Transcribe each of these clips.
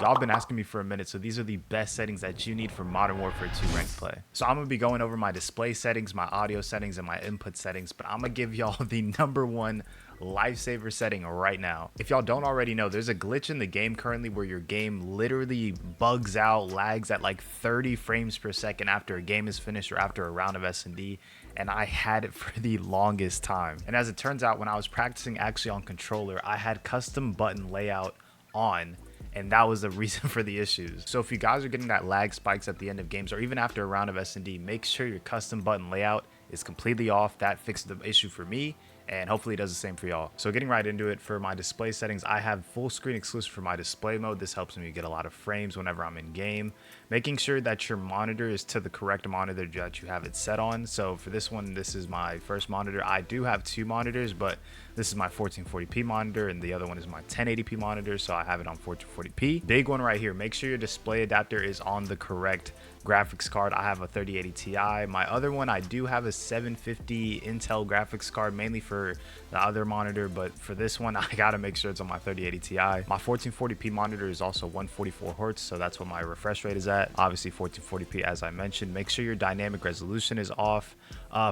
Y'all been asking me for a minute, so these are the best settings that you need for Modern Warfare 2 ranked play. So I'm gonna be going over my display settings, my audio settings, and my input settings, but I'm gonna give y'all the #1 lifesaver setting right now. If y'all don't already know, there's a glitch in the game currently where your game literally bugs out, lags at like 30 frames per second after a game is finished or after a round of S&D, and I had it for the longest time. And as it turns out, when I was practicing actually on controller, I had custom button layout on, and that was the reason for the issues. So if you guys are getting that lag spikes at the end of games or even after a round of S&D, make sure your custom button layout is completely off. That fixed the issue for me, and hopefully it does the same for y'all. So getting right into it, for my display settings, I have full screen exclusive for my display mode. This helps me get a lot of frames whenever I'm in game. Making sure that your monitor is to the correct monitor that you have it set on. So for this one, this is my first monitor. I do have two monitors, but this is my 1440p monitor and the other one is my 1080p monitor, so I have it on 1440p. Big one right here, make sure your display adapter is on the correct graphics card. I have a 3080 Ti. My other one, I do have a 750 Intel graphics card, mainly for the other monitor, but for this one, I gotta make sure it's on my 3080 Ti. My 1440p monitor is also 144 Hz, so that's what my refresh rate is at. Obviously 1440p, as I mentioned. Make sure your dynamic resolution is off.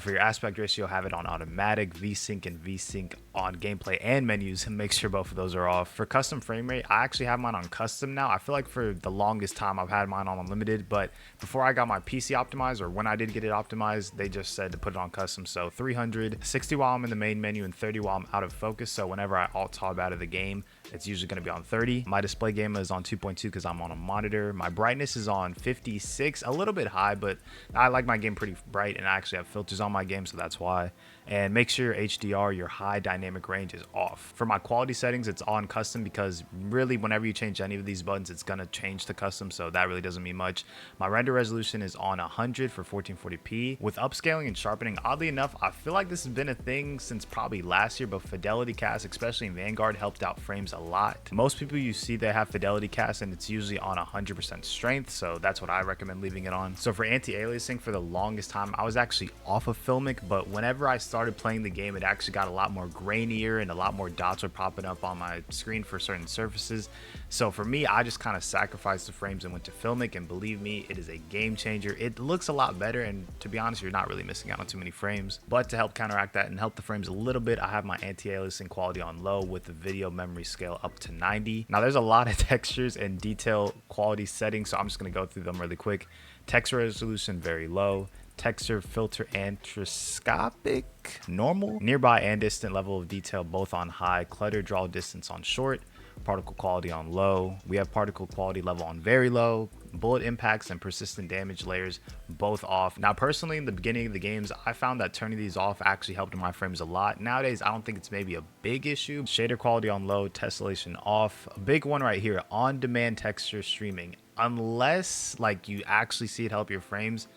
For your aspect ratio, have it on automatic, VSync and VSync on gameplay and menus, and make sure both of those are off. For custom frame rate, I actually have mine on custom now. I feel like for the longest time I've had mine on unlimited, but before I got my PC optimized, or when I did get it optimized, they just said to put it on custom. So 300, 60 while I'm in the main menu and 30 while I'm out of focus. So whenever I alt tab out of the game, it's usually going to be on 30. My display gamma is on 2.2 because I'm on a monitor. My brightness is on 56, a little bit high, but I like my game pretty bright, and I actually have filters on my game, so that's why. And make sure your HDR, your high dynamic range, is off. For my quality settings, it's on custom because really whenever you change any of these buttons, it's gonna change to custom, so that really doesn't mean much. My render resolution is on 100 for 1440p. With upscaling and sharpening, oddly enough, I feel like this has been a thing since probably last year, but Fidelity Cast, especially in Vanguard, helped out frames a lot. Most people you see that have Fidelity Cast, and it's usually on 100% strength, so that's what I recommend leaving it on. So for anti-aliasing, for the longest time, I was actually off of Filmic, but whenever I started playing the game, it actually got a lot more grainier and a lot more dots were popping up on my screen for certain surfaces. So for me, I just kind of sacrificed the frames and went to Filmic, and believe me, it is a game changer. It looks a lot better, and to be honest, you're not really missing out on too many frames. But to help counteract that and help the frames a little bit, I have my anti-aliasing quality on low with the video memory scale up to 90. Now there's a lot of textures and detail quality settings, so I'm just going to go through them really quick. Texture resolution very low. Texture filter anthroposcopic normal. Nearby and distant level of detail both on high. Clutter draw distance on short. Particle quality on low. We have particle quality level on very low. Bullet impacts and persistent damage layers both off. Now personally, in the beginning of the games, I found that turning these off actually helped my frames a lot. Nowadays, I don't think it's maybe a big issue. Shader quality on low, tessellation off. A big one right here, on demand texture streaming. Unless like you actually see it help your frames,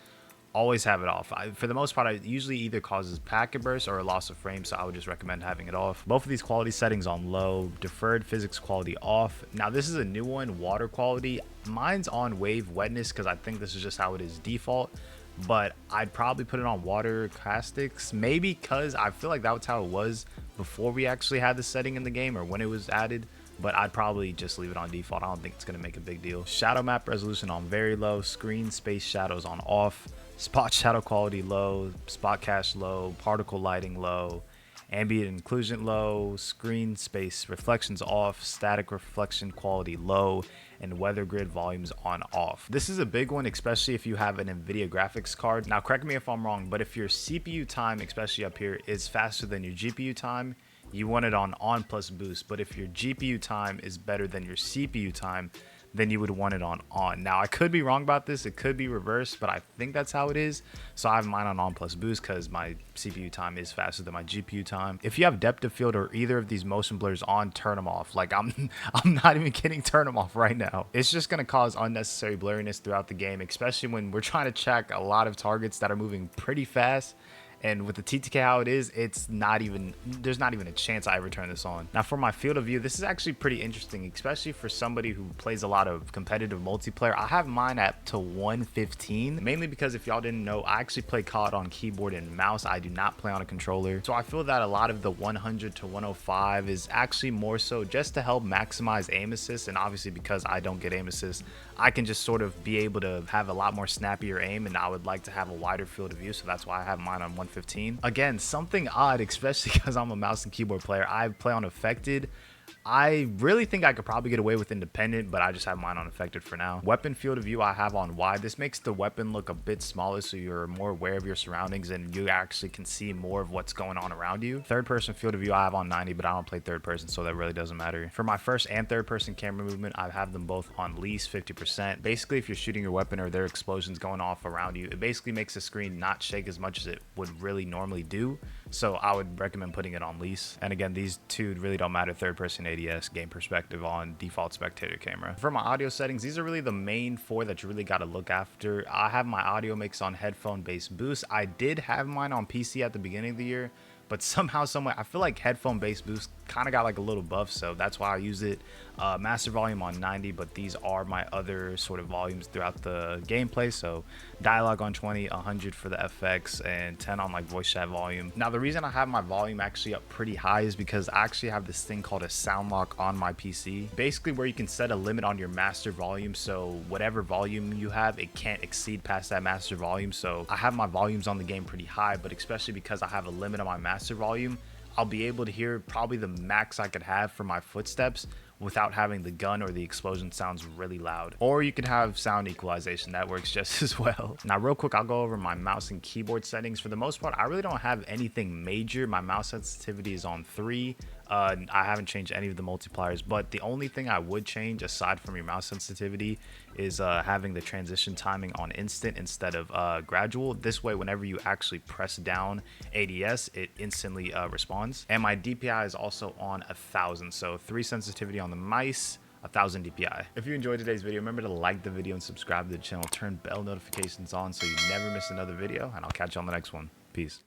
always have it off. For the most part, it usually either causes packet burst or a loss of frame, so I would just recommend having it off. Both of these quality settings on low. Deferred physics quality off. Now this is a new one, water quality. Mine's on wave wetness because I think this is just how it is default, but I'd probably put it on water caustics, maybe because I feel like that's how it was before we actually had the setting in the game or when it was added. But I'd probably just leave it on default. I don't think it's going to make a big deal. Shadow map resolution on very low. Screen space shadows on off. Spot shadow quality low. Spot cache low. Particle lighting low. Ambient occlusion low. Screen space reflections off. Static reflection quality low. And weather grid volumes on off. This is a big one, especially if you have an NVIDIA graphics card. Now correct me if I'm wrong, but if your CPU time, especially up here, is faster than your GPU time, you want it on plus boost. But if your GPU time is better than your CPU time, then you would want it on. Now I could be wrong about this, it could be reversed, but I think that's how it is. So I have mine on plus boost because my CPU time is faster than my GPU time. If you have depth of field or either of these motion blurs on, turn them off. Like I'm not even kidding, turn them off right now. It's just going to cause unnecessary blurriness throughout the game, especially when we're trying to check a lot of targets that are moving pretty fast. And with the TTK how it is, there's not even a chance I ever turn this on. Now for my field of view, this is actually pretty interesting, especially for somebody who plays a lot of competitive multiplayer. I have mine at to 115, mainly because if y'all didn't know, I actually play COD on keyboard and mouse. I do not play on a controller. So I feel that a lot of the 100 to 105 is actually more so just to help maximize aim assist. And obviously because I don't get aim assist, I can just sort of be able to have a lot more snappier aim, and I would like to have a wider field of view. So that's why I have mine on 115. Again, something odd, especially because I'm a mouse and keyboard player. I play on affected. I really think I could probably get away with independent, but I just have mine on affected for now. Weapon field of view I have on wide. This makes the weapon look a bit smaller, so you're more aware of your surroundings and you actually can see more of what's going on around you. Third person field of view I have on 90, but I don't play third person, so that really doesn't matter. For my first and third person camera movement, I have them both on least 50%. Basically, if you're shooting your weapon or there are explosions going off around you, it basically makes the screen not shake as much as it would really normally do. So I would recommend putting it on least. And again, these two really don't matter. Third person ADS, game perspective on default spectator camera. For my audio settings, these are really the main four that you really got to look after. I have my audio mix on headphone based boost. I did have mine on PC at the beginning of the year, but somehow, someway, I feel like headphone based boost kind of got like a little buff, so that's why I use it. Master volume on 90, but these are my other sort of volumes throughout the gameplay. So dialogue on 20, 100 for the FX, and 10 on like voice chat volume. Now the reason I have my volume actually up pretty high is because I actually have this thing called a sound lock on my PC, basically where you can set a limit on your master volume, so whatever volume you have, it can't exceed past that master volume. So I have my volumes on the game pretty high, but especially because I have a limit on my master volume, I'll be able to hear probably the max I could have for my footsteps without having the gun or the explosion sounds really loud. Or you can have sound equalization, that works just as well. Now real quick, I'll go over my mouse and keyboard settings. For the most part, I really don't have anything major. My mouse sensitivity is on 3. I haven't changed any of the multipliers, but the only thing I would change aside from your mouse sensitivity is having the transition timing on instant instead of gradual. This way, whenever you actually press down ADS, it instantly responds. And my DPI is also on 1000, so 3 sensitivity on the mice, 1000 DPI. If you enjoyed today's video, remember to like the video and subscribe to the channel. Turn bell notifications on so you never miss another video, and I'll catch you on the next one. Peace.